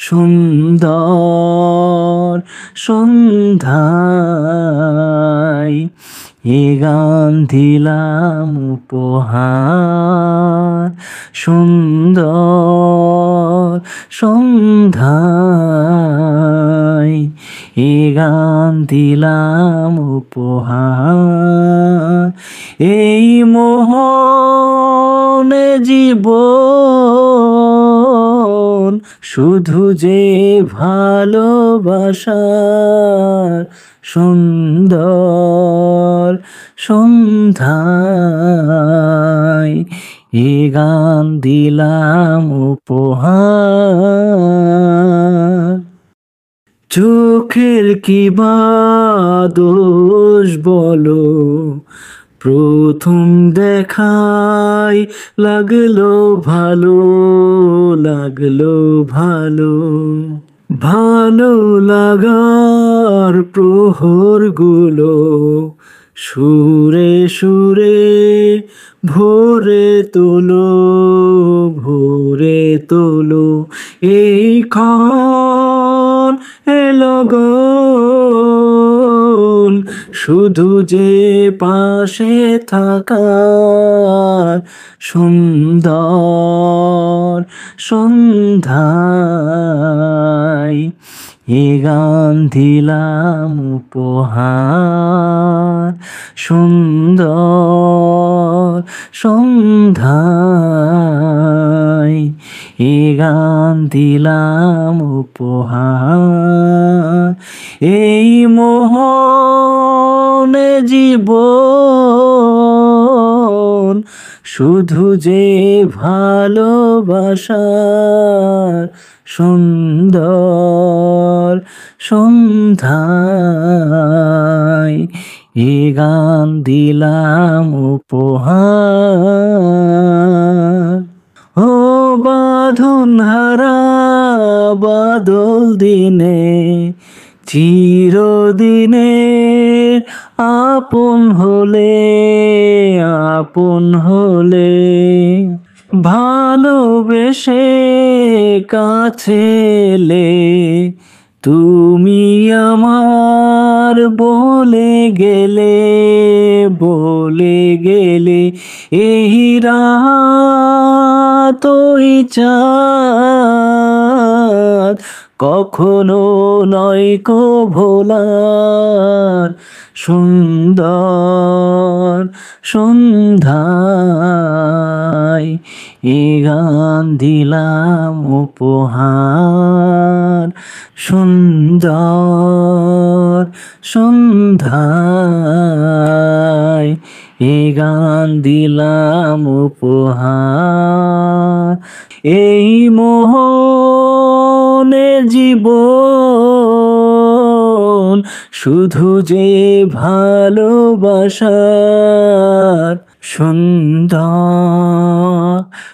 সুন্দর সন্ধ্যায় এ গান দিলাম উপহার। সুন্দর সন্ধ্যায় এ গান দিলাম উপহার। এই মোহনে জীবন শুধু যে ভালোবাসার। সুন্দর সন্ধ্যায় এ গান দিলাম উপহার। চোখের কি বা দোষ বলো, প্রথম দেখায় লাগলো ভালো, লাগলো ভালো। ভালো লাগার প্রহরগুলো সুরে সুরে ভোরে তোলো, ভোরে তোলো। এই ক্ষণ এলো গো শুধু যে পাশে থাকার। সুন্দর সন্ধ্যায় এ গান দিলাম উপহার। সুন্দর সন্ধ্যায় এ গান দিলাম উপহার। এই মোহনে জীবন শুধু যে ভালোবাসার। সুন্দর সন্ধ্যায় এ গান দিলাম উপহার। ও বাঁধন হারা বাদল দিনে চিরদিনের আপন হলে, আপন হলে। ভালোবেসে কাছে এলে তুমি আমার বলে গেলে, বলে গেলে। এই রাত ওই চাঁদ কখনো নয় কো ভোলার। সুন্দর সন্ধ্যায় এ গান দিলাম উপহার। সুন্দর সন্ধ্যায় এ গান দিলাম উপহার। এই মোহনের জীবন শুধু যে ভালোবাসার। সুন্দর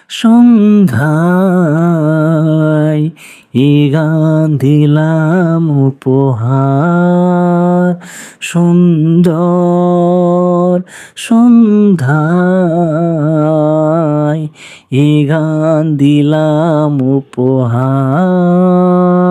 সন্ধ্যায় এ গান দিলাম উপহার। সুন্দর সন্ধ্যায় এ গান দিলাম উপহার।